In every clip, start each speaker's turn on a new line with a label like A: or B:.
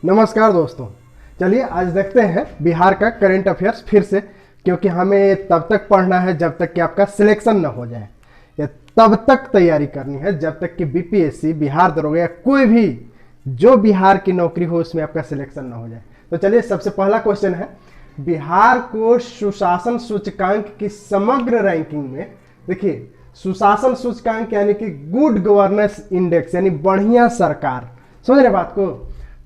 A: नमस्कार दोस्तों। चलिए आज देखते हैं बिहार का करंट अफेयर्स फिर से, क्योंकि हमें तब तक पढ़ना है जब तक कि आपका सिलेक्शन न हो जाए, या तब तक तैयारी करनी है जब तक कि बीपीएससी, बिहार दरोगा या कोई भी जो बिहार की नौकरी हो उसमें आपका सिलेक्शन न हो जाए। तो चलिए सबसे पहला क्वेश्चन है, बिहार को सुशासन सूचकांक की समग्र रैंकिंग में, देखिए सुशासन सूचकांक यानी कि गुड गवर्नेंस इंडेक्स यानी बढ़िया सरकार, समझ रहे बात को।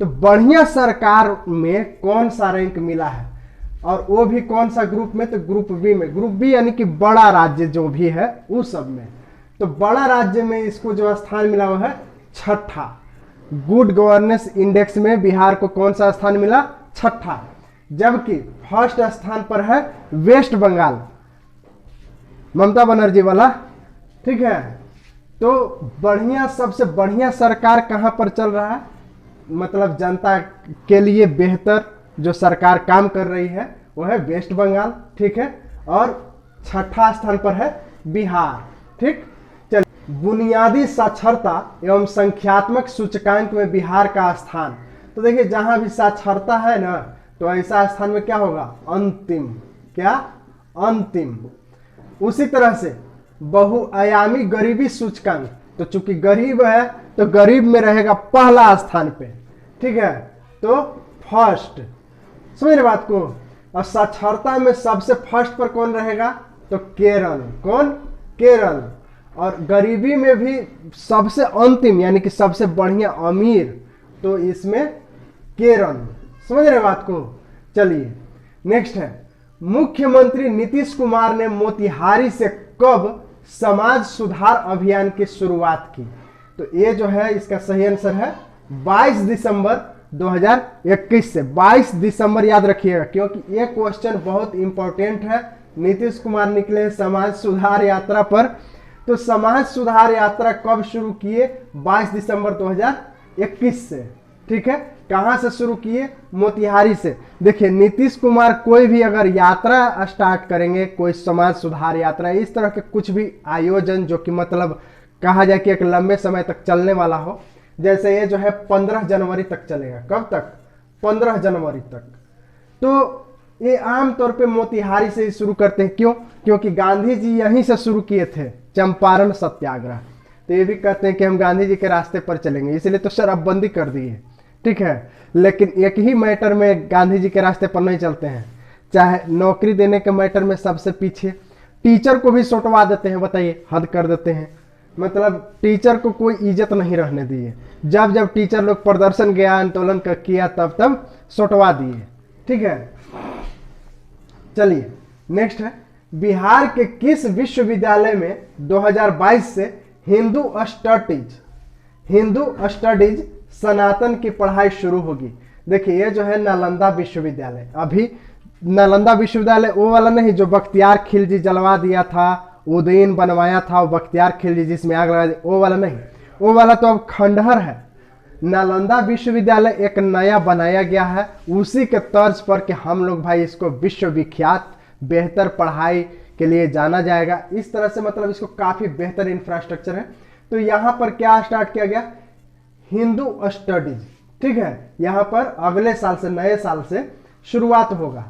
A: तो बढ़िया सरकार में कौन सा रैंक मिला है, और वो भी कौन सा ग्रुप में, तो ग्रुप बी में। ग्रुप बी यानी कि बड़ा राज्य जो भी है उस सब में। तो बड़ा राज्य में इसको जो स्थान मिला वो है छठा। गुड गवर्नेंस इंडेक्स में बिहार को कौन सा स्थान मिला, छठा। जबकि फर्स्ट स्थान पर है वेस्ट बंगाल, ममता बनर्जी वाला, ठीक है। तो बढ़िया, सबसे बढ़िया सरकार कहां पर चल रहा है, मतलब जनता के लिए बेहतर जो सरकार काम कर रही है वो है वेस्ट बंगाल, ठीक है। और छठा स्थान पर है बिहार, ठीक। चलिए, बुनियादी साक्षरता एवं संख्यात्मक सूचकांक में बिहार का स्थान। तो देखिए जहां भी साक्षरता है ना, तो ऐसा स्थान में क्या होगा, अंतिम। क्या, अंतिम। उसी तरह से बहुआयामी गरीबी सूचकांक, तो चूंकि गरीब है तो गरीब में रहेगा पहला स्थान पे, ठीक है। तो फर्स्ट, समझ रहे बात को। और साक्षरता में सबसे फर्स्ट पर कौन रहेगा, तो केरल। कौन, केरल। और गरीबी में भी सबसे अंतिम यानी कि सबसे बढ़िया अमीर, तो इसमें केरल। समझ रहे बात को। चलिए नेक्स्ट है, मुख्यमंत्री नीतीश कुमार ने मोतिहारी से कब समाज सुधार अभियान की शुरुआत की। तो ये जो है इसका सही आंसर है 22 दिसंबर 2021 से। 22 दिसंबर याद रखिएगा, क्योंकि ये क्वेश्चन बहुत इंपॉर्टेंट है। नीतीश कुमार निकले समाज सुधार यात्रा पर। तो समाज सुधार यात्रा कब शुरू किए, 22 दिसंबर 2021 से, ठीक है। कहां से शुरू किए, मोतिहारी से। देखिए नीतीश कुमार कोई भी अगर यात्रा स्टार्ट करेंगे, कोई समाज सुधार यात्रा, इस तरह के कुछ भी आयोजन जो कि मतलब कहा जाए कि एक लंबे समय तक चलने वाला हो, जैसे ये जो है 15 जनवरी तक चलेगा। कब तक, 15 जनवरी तक। तो ये आमतौर पे मोतिहारी से ही शुरू करते हैं। क्यों, क्योंकि गांधी जी यहीं से शुरू किए थे चंपारण सत्याग्रह। तो ये भी कहते हैं कि हम गांधी जी के रास्ते पर चलेंगे, इसलिए तो शराबबंदी कर दी है, ठीक है। लेकिन एक ही मैटर में गांधी जी के रास्ते पर नहीं चलते हैं, चाहे नौकरी देने के मैटर में सबसे पीछे। टीचर को भी सोटवा देते हैं, बताइए, हद कर देते हैं। मतलब टीचर को कोई इज्जत नहीं रहने दी है। जब जब टीचर लोग प्रदर्शन गया, आंदोलन किया, तब तब सोटवा दिए, ठीक है। चलिए नेक्स्ट है, बिहार के किस विश्वविद्यालय में 2022 से हिंदू स्टडीज सनातन की पढ़ाई शुरू होगी। देखिए ये जो है नालंदा विश्वविद्यालय। अभी नालंदा विश्वविद्यालय वो वाला नहीं जो बख्तियार खिलजी जलवा दिया था, उदयन बनवाया था, वो बख्तियार खिलजी जिसमें आग लगा दी, वो वाला नहीं। वो वाला तो अब खंडहर है। नालंदा विश्वविद्यालय एक नया बनाया गया है, उसी के तर्ज पर कि हम लोग भाई इसको विश्वविख्यात बेहतर पढ़ाई के लिए जाना जाएगा। इस तरह से मतलब इसको काफी बेहतर इंफ्रास्ट्रक्चर है। तो यहाँ पर क्या स्टार्ट किया गया, हिंदू स्टडीज, ठीक है। यहाँ पर अगले साल से, नए साल से शुरुआत होगा।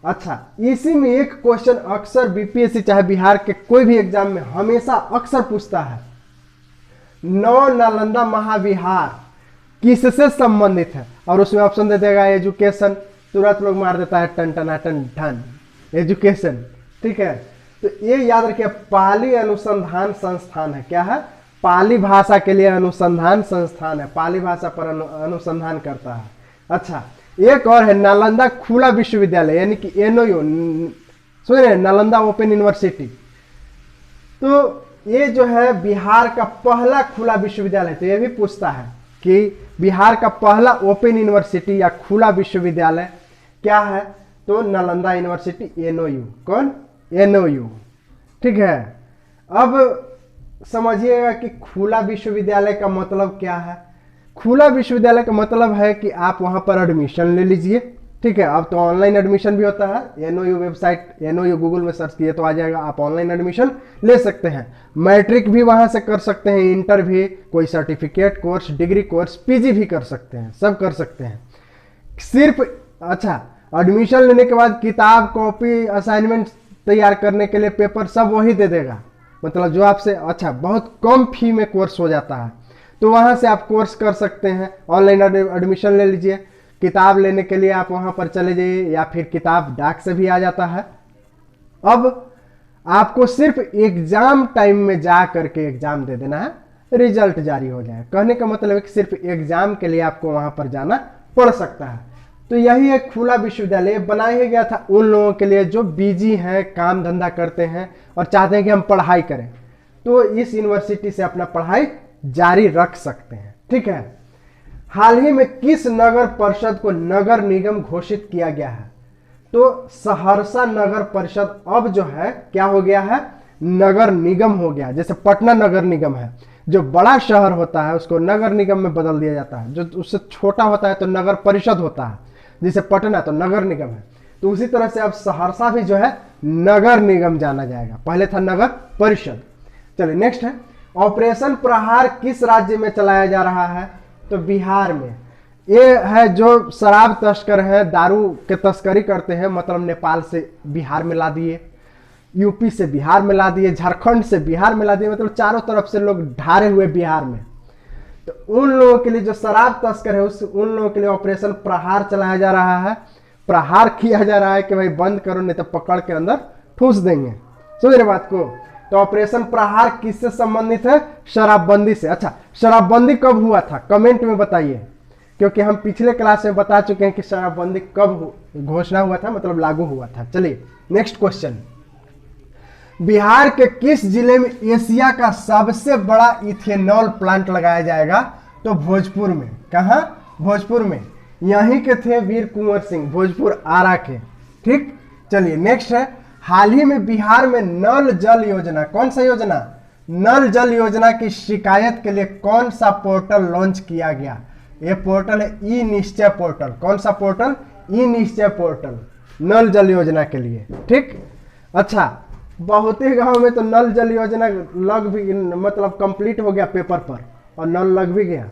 A: अच्छा, इसी में एक क्वेश्चन अक्सर बीपीएससी चाहे बिहार के कोई भी एग्जाम में हमेशा अक्सर पूछता है, नव नालंदा महाविहार किससे संबंधित है। और उसमें ऑप्शन दे देगा एजुकेशन, तुरंत लोग मार देता है टन टना टन ठन, एजुकेशन, ठीक है। तो ये याद रखिए, पाली अनुसंधान संस्थान है। क्या है, पाली भाषा के लिए अनुसंधान संस्थान है, पाली भाषा पर अनुसंधान करता है। अच्छा, एक और है नालंदा खुला विश्वविद्यालय यानी कि एनओयू, सुन रहे, नालंदा ओपन यूनिवर्सिटी। तो ये जो है बिहार का पहला खुला विश्वविद्यालय। तो ये भी पूछता है कि बिहार का पहला ओपन यूनिवर्सिटी या खुला विश्वविद्यालय क्या है, तो नालंदा यूनिवर्सिटी, एनओयू। कौन, एनओयू, ठीक है। अब समझिएगा कि खुला विश्वविद्यालय का मतलब क्या है। खुला विश्वविद्यालय का मतलब है कि आप वहां पर एडमिशन ले लीजिए, ठीक है। अब तो ऑनलाइन एडमिशन भी होता है, एनओयू वेबसाइट, एनओयू गूगल में सर्च किए तो आ जाएगा, आप ऑनलाइन एडमिशन ले सकते हैं। मैट्रिक भी वहां से कर सकते हैं, इंटर भी, कोई certificate course, degree course, PG भी कर सकते हैं, सब कर सकते हैं। सिर्फ, अच्छा, एडमिशन लेने के बाद किताब, कॉपी, असाइनमेंट तैयार करने के लिए पेपर सब वही दे देगा, मतलब जो आपसे, अच्छा, बहुत कम फी में कोर्स हो जाता है, तो वहां से आप कोर्स कर सकते हैं। ऑनलाइन एडमिशन ले लीजिए, किताब लेने के लिए आप वहां पर चले जाइए, या फिर किताब डाक से भी आ जाता है। अब आपको सिर्फ एग्जाम टाइम में जा करके एग्जाम दे देना है, रिजल्ट जारी हो जाए। कहने का मतलब है कि सिर्फ एग्जाम के लिए आपको वहां पर जाना पड़ सकता है। तो यही एक खुला विश्वविद्यालय बनाया गया था उन लोगों के लिए जो बिजी हैं, काम धंधा करते हैं और चाहते हैं कि हम पढ़ाई करें, तो इस यूनिवर्सिटी से अपना पढ़ाई जारी रख सकते हैं। ठीक है। हाल ही में किस नगर परिषद को नगर निगम घोषित किया गया है? तो सहरसा नगर परिषद अब जो है क्या हो गया है, नगर निगम हो गया। जैसे पटना नगर निगम है, जो बड़ा शहर होता है उसको नगर निगम में बदल दिया जाता है, जो उससे छोटा होता है तो नगर परिषद होता है। जैसे पटना तो नगर निगम है, तो उसी तरह से अब सहरसा भी जो है नगर निगम जाना जाएगा, पहले था नगर परिषद। चलिए नेक्स्ट है, ऑपरेशन प्रहार किस राज्य में चलाया जा रहा है? तो बिहार में। ये है जो शराब तस्कर है, दारू के तस्करी करते हैं, मतलब नेपाल से बिहार में ला दिए, यूपी से बिहार में ला दिए, झारखंड से बिहार में ला दिए, मतलब चारों तरफ से लोग ढारे हुए बिहार में। तो उन लोगों के लिए जो शराब तस्कर है उन लोगों के लिए ऑपरेशन प्रहार चलाया जा रहा है। प्रहार किया जा रहा है कि भाई बंद करो नहीं तो पकड़ के अंदर ठूस देंगे। समझ रहे बात को? तो ऑपरेशन प्रहार किससे संबंधित है? शराबबंदी से। अच्छा, शराबबंदी कब हुआ था? कमेंट में बताइए, क्योंकि हम पिछले क्लास में बता चुके हैं कि शराबबंदी कब घोषणा हुआ था, मतलब लागू हुआ था। चलिए नेक्स्ट क्वेश्चन, बिहार के किस जिले में एशिया का सबसे बड़ा इथेनॉल प्लांट लगाया जाएगा? तो भोजपुर में। कहां? भोजपुर में। यहीं के थे वीर कुंवर सिंह, भोजपुर आरा के। ठीक। चलिए नेक्स्ट है, हाल ही में बिहार में नल जल योजना, कौन सा योजना? नल जल योजना की शिकायत के लिए कौन सा पोर्टल लॉन्च किया गया? ये पोर्टल है ई निश्चय पोर्टल। कौन सा पोर्टल? ई निश्चय पोर्टल, नल जल योजना के लिए। ठीक। अच्छा, बहुत ही गांव में तो नल जल योजना लग भी, मतलब कंप्लीट हो गया पेपर पर, और नल लग भी गया।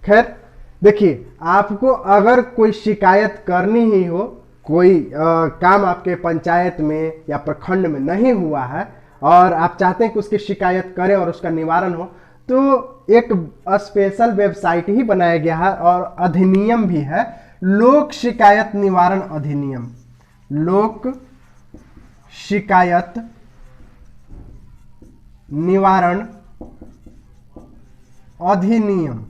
A: खैर देखिए, आपको अगर कोई शिकायत करनी ही हो, कोई काम आपके पंचायत में या प्रखंड में नहीं हुआ है और आप चाहते हैं कि उसकी शिकायत करें और उसका निवारण हो, तो एक स्पेशल वेबसाइट ही बनाया गया है और अधिनियम भी है, लोक शिकायत निवारण अधिनियम। लोक शिकायत निवारण अधिनियम।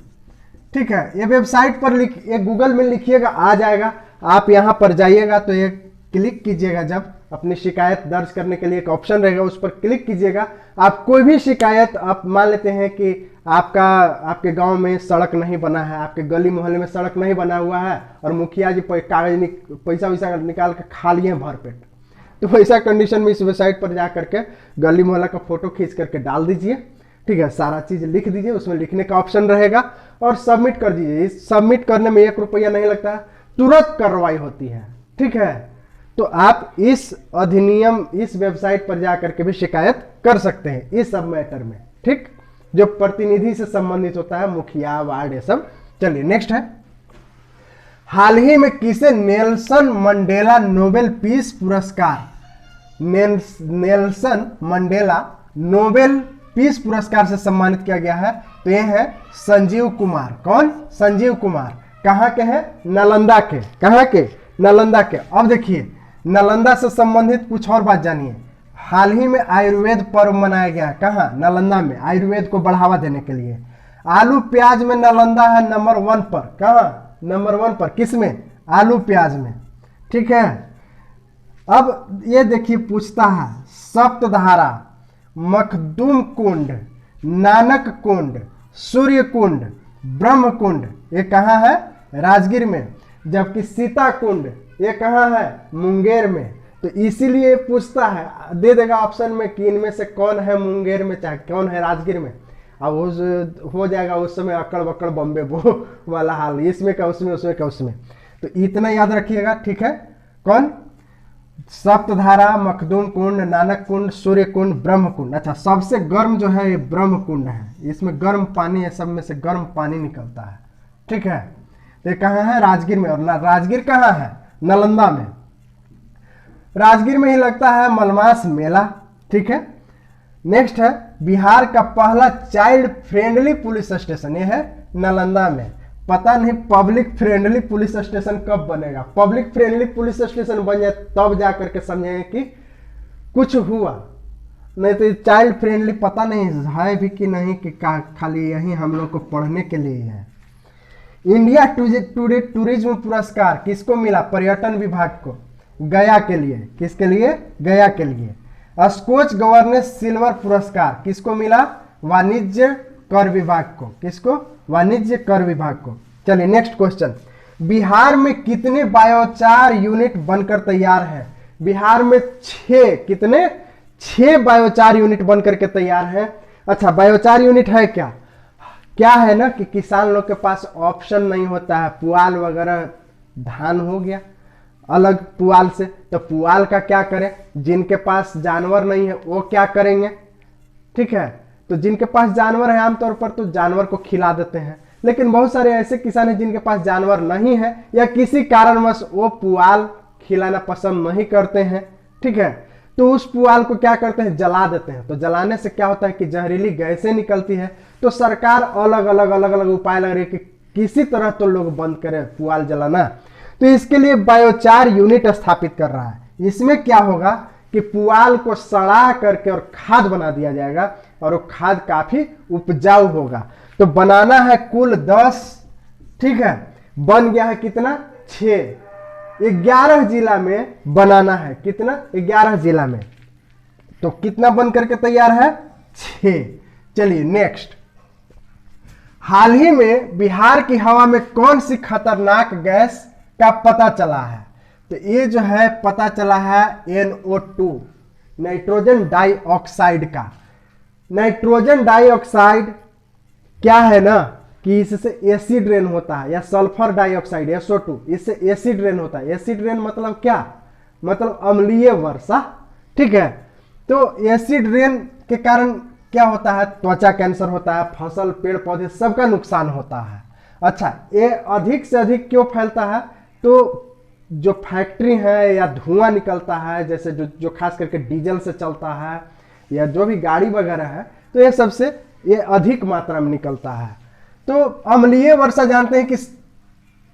A: ठीक है। ये वेबसाइट पर ये गूगल में लिखिएगा, आ जाएगा। आप यहां पर जाइएगा तो ये क्लिक कीजिएगा, जब अपनी शिकायत दर्ज करने के लिए एक ऑप्शन रहेगा, उस पर क्लिक कीजिएगा। आप कोई भी शिकायत, आप मान लेते हैं कि आपके गांव में सड़क नहीं बना है, आपके गली मोहल्ले में सड़क नहीं बना हुआ है और मुखिया जी कागज पैसा वैसा निकाल के खा लिए भर पेट, तो वैसा कंडीशन में इस वेबसाइट पर जा करके गली मोहल्ला का फोटो खींच करके डाल दीजिए। ठीक है, सारा चीज लिख दीजिए, उसमें लिखने का ऑप्शन रहेगा और सबमिट कर दीजिए। इस सबमिट करने में 1 रुपया नहीं लगता है, तुरंत कार्रवाई होती है। ठीक है, तो आप इस अधिनियम, इस वेबसाइट पर जा करके भी शिकायत कर सकते हैं इस सब मैटर में। ठीक, जो प्रतिनिधि से संबंधित होता है, मुखिया, वार्ड, ये सब। चलिए नेक्स्ट है, हाल ही में किसे नेल्सन मंडेला नोबेल पीस पुरस्कार, नेल्सन मंडेला नोबेल पीस पुरस्कार से सम्मानित किया गया है? तो ये है संजीव कुमार। कौन? संजीव कुमार। कहां के हैं? नालंदा के। कहां के? नालंदा के। अब देखिए, नालंदा से संबंधित कुछ और बात जानिए। हाल ही में आयुर्वेद पर्व मनाया गया है। कहां? नालंदा में, आयुर्वेद को बढ़ावा देने के लिए। आलू प्याज में नालंदा है नंबर 1 पर। कहां? नंबर 1 पर। किस में? आलू प्याज में। ठीक है। अब ये देखिए, पूछता है सप्तधारा, मखदूम कुंड, नानक कुंड, सूर्य कुंड, ब्रह्म कुंड, ये कहाँ है? राजगीर में। जबकि सीता कुंड ये कहाँ है? मुंगेर में। तो इसीलिए पूछता है, दे देगा ऑप्शन में कि इनमें से कौन है मुंगेर में, चाहे कौन है राजगीर में। अब हो जाएगा उस समय अकड़ बकड़ बम्बे वो वाला हाल, इसमें का उसमें, उसमें का उसमें। तो इतना याद रखिएगा। ठीक है, कौन? सप्तधारा, मखदूम कुंड, नानक कुंड, सूर्य कुंड, ब्रह्म कुंड। अच्छा, सबसे गर्म जो है ये ब्रह्म कुंड है, इसमें गर्म पानी है, सब में से गर्म पानी निकलता है। ठीक है, ये कहाँ है? राजगीर में। और राजगीर कहाँ है? नालंदा में। राजगीर में ही लगता है मलमास मेला। ठीक है। नेक्स्ट है बिहार का पहला चाइल्ड फ्रेंडली पुलिस स्टेशन, ये है नालंदा में। पता नहीं पब्लिक फ्रेंडली पुलिस स्टेशन कब बनेगा। पब्लिक फ्रेंडली पुलिस स्टेशन बन जाए तब जा करके समझेंगे कि कुछ हुआ, नहीं तो चाइल्ड फ्रेंडली पता नहीं है भी कि नहीं, कि खाली यही हम लोग को पढ़ने के लिए है। इंडिया टुडे टूरिज्म पुरस्कार किसको मिला? पर्यटन विभाग को, गया के लिए। किसके लिए? गया के लिए। स्कॉच गवर्नेंस सिल्वर पुरस्कार किसको मिला? वाणिज्य कर विभाग को। किसको? वाणिज्य कर विभाग को। चलिए नेक्स्ट क्वेश्चन, बिहार में कितने बायोचार यूनिट बनकर तैयार है? बिहार में 6, कितने? 6 बायोचार यूनिट बनकर के तैयार है। अच्छा, बायोचार यूनिट है क्या? क्या है ना कि किसान लोग के पास ऑप्शन नहीं होता है, पुआल वगैरह, धान हो गया अलग पुआल से, तो पुआल का क्या करें? जिनके पास जानवर नहीं है वो क्या करेंगे? ठीक है, तो जिनके पास जानवर है आमतौर पर तो जानवर को खिला देते हैं, लेकिन बहुत सारे ऐसे किसान हैं जिनके पास जानवर नहीं है या किसी कारणवश वो पुआल खिलाना पसंद नहीं करते हैं। ठीक है, तो उस पुआल को क्या करते हैं? जला देते हैं। तो जलाने से क्या होता है कि जहरीली गैसें निकलती है। तो सरकार अलग अलग उपाय लग रही है कि किसी तरह तो लोग बंद करें पुआल जलाना। तो इसके लिए बायोचार यूनिट स्थापित कर रहा है। इसमें क्या होगा कि पुआल को सड़ा करके और खाद बना दिया जाएगा और वो खाद काफी उपजाऊ होगा। तो बनाना है कुल 10। ठीक है, बन गया है कितना? 6। 11 जिला में बनाना है। कितना? 11 जिला में। तो कितना बन करके तैयार है? 6। चलिए नेक्स्ट, हाल ही में बिहार की हवा में कौन सी खतरनाक गैस का पता चला है? तो ये जो है पता चला है NO2, नाइट्रोजन डाइऑक्साइड का। नाइट्रोजन डाइऑक्साइड क्या है ना कि इससे एसिड रेन होता है, या सल्फर डाइऑक्साइड SO2, इससे एसिड रेन होता है। एसिड रेन मतलब क्या? मतलब अम्लीय वर्षा। ठीक है, तो एसिड रेन के कारण क्या होता है? त्वचा कैंसर होता है, फसल पेड़ पौधे सबका नुकसान होता है। अच्छा, ये अधिक से अधिक क्यों फैलता है? तो जो फैक्ट्री है या धुआं निकलता है, जैसे जो खास करके डीजल से चलता है या जो भी गाड़ी वगैरह है, तो ये सबसे ये अधिक मात्रा में निकलता है। तो अम्लीय वर्षा जानते हैं कि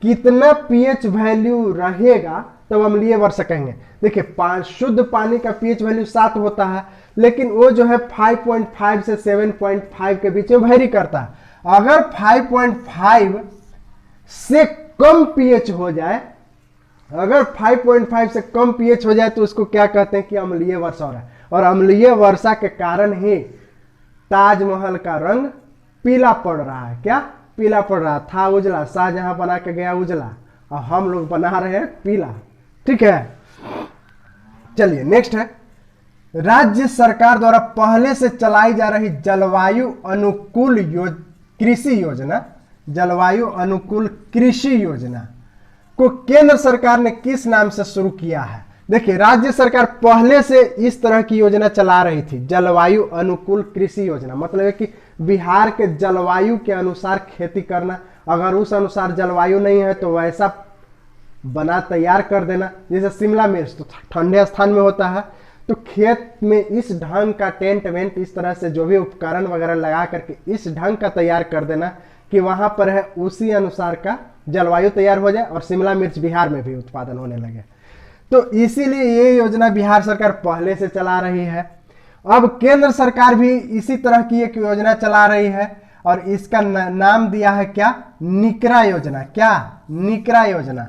A: कितना pH वैल्यू रहेगा तब अम्लीय वर्षा कहेंगे। देखिए, शुद्ध पानी का pH वैल्यू 7 होता है, लेकिन वो जो है 5.5 से 7.5 के बीच में वेरी करता है। अगर 5.5 से कम pH हो जाए, अगर 5.5 से कम pH हो जाए तो उसको क्या कहते हैं कि अम्लीय वर्षा हो रहा है। और अम्लीय वर्षा के कारण ही ताजमहल का रंग पीला पड़ रहा है। क्या? पीला पड़ रहा था उजला, शाहजहां बना के गया उजला, और हम लोग बना रहे हैं पीला। ठीक है, चलिए नेक्स्ट है, राज्य सरकार द्वारा पहले से चलाई जा रही जलवायु अनुकूल कृषि योजना, जलवायु अनुकूल कृषि योजना को केंद्र सरकार ने किस नाम से शुरू किया है? देखिए, राज्य सरकार पहले से इस तरह की योजना चला रही थी, जलवायु अनुकूल कृषि योजना। मतलब है कि बिहार के जलवायु के अनुसार खेती करना, अगर उस अनुसार जलवायु नहीं है तो वैसा बना तैयार कर देना। जैसे शिमला मिर्च तो ठंडे स्थान में होता है, तो खेत में इस ढंग का टेंट वेंट, इस तरह से जो भी उपकरण वगैरह लगा करके इस ढंग का तैयार कर देना कि वहां पर है उसी अनुसार का जलवायु तैयार हो जाए और शिमला मिर्च बिहार में भी उत्पादन होने लगे। तो इसीलिए ये योजना बिहार सरकार पहले से चला रही है। अब केंद्र सरकार भी इसी तरह की एक योजना चला रही है और इसका नाम दिया है क्या? निकरा योजना। क्या? निकरा योजना।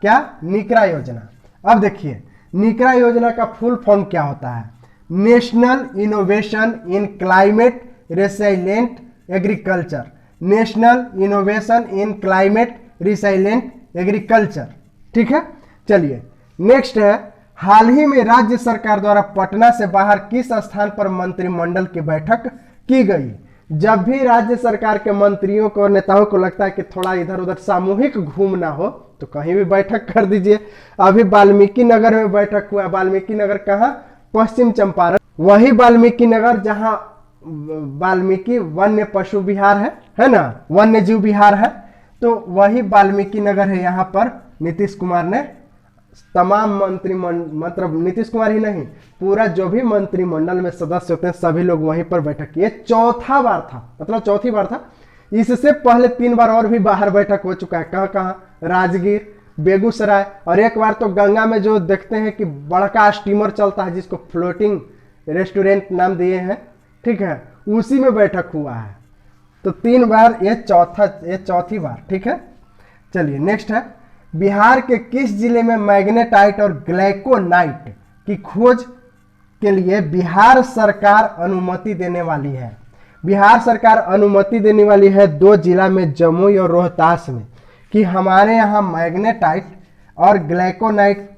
A: क्या? निकरा योजना। अब देखिए, निकरा योजना का फुल फॉर्म क्या होता है? National innovation in climate resilient agriculture. National innovation in climate resilient agriculture. ठीक है, चलिए नेक्स्ट है, हाल ही में राज्य सरकार द्वारा पटना से बाहर किस स्थान पर मंत्रिमंडल की बैठक की गई? जब भी राज्य सरकार के मंत्रियों को और नेताओं को लगता है कि थोड़ा इधर उधर सामूहिक घूमना हो तो कहीं भी बैठक कर दीजिए। अभी वाल्मीकि नगर में बैठक हुआ। वाल्मीकि नगर कहाँ? पश्चिम चंपारण। वही वाल्मीकि नगर जहां वाल्मीकि वन्य पशु विहार है ना, वन्य जीव विहार है, तो वही वाल्मीकि नगर है। यहाँ पर नीतीश कुमार ने तमाम मतलब नीतीश कुमार ही नहीं, पूरा जो भी मंत्रिमंडल में सदस्य होते हैं सभी लोग वहीं पर बैठक किए। चौथा बार था, मतलब चौथी बार था। इससे पहले 3 बार और भी बाहर बैठक हो चुका है। कहाँ कहाँ? राजगीर, बेगूसराय, और एक बार तो गंगा में जो देखते हैं कि बड़का स्टीमर चलता है जिसको फ्लोटिंग रेस्टोरेंट नाम दिए हैं, ठीक है, उसी में बैठक हुआ है। तो 3 बार, ये चौथी बार, ठीक है। चलिए नेक्स्ट है, बिहार के किस जिले में मैग्नेटाइट और ग्लाइकोनाइट की खोज के लिए बिहार सरकार अनुमति देने वाली है? बिहार सरकार अनुमति देने वाली है 2 जिला में, जमुई और रोहतास में, कि हमारे यहाँ मैग्नेटाइट और ग्लाइकोनाइट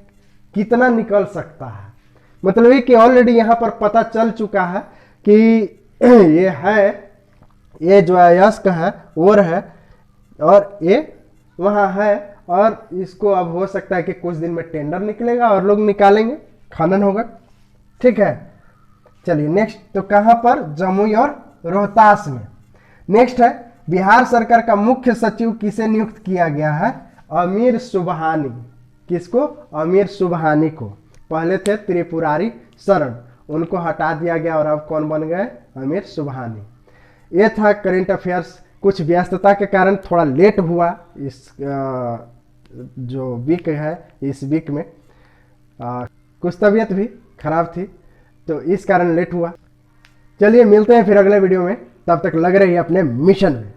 A: कितना निकल सकता है। मतलब कि ऑलरेडी यहाँ पर पता चल चुका है कि ये है, ये जो अयस्क है और है, और ये वहाँ है, और इसको अब हो सकता है कि कुछ दिन में टेंडर निकलेगा और लोग निकालेंगे, खनन होगा, ठीक है। चलिए नेक्स्ट, तो कहाँ पर? जमुई और रोहतास में। नेक्स्ट है, बिहार सरकार का मुख्य सचिव किसे नियुक्त किया गया है? अमीर सुबहानी। किसको? अमीर सुबहानी को। पहले थे त्रिपुरारी शरण, उनको हटा दिया गया और अब कौन बन गए? अमीर सुबहानी। ये था करेंट अफेयर्स। कुछ व्यस्तता के कारण थोड़ा लेट हुआ इस जो वीक है, इस वीक में कुछ तबीयत भी खराब थी, तो इस कारण लेट हुआ। चलिए मिलते हैं फिर अगले वीडियो में, तब तक लग रही है अपने मिशन में।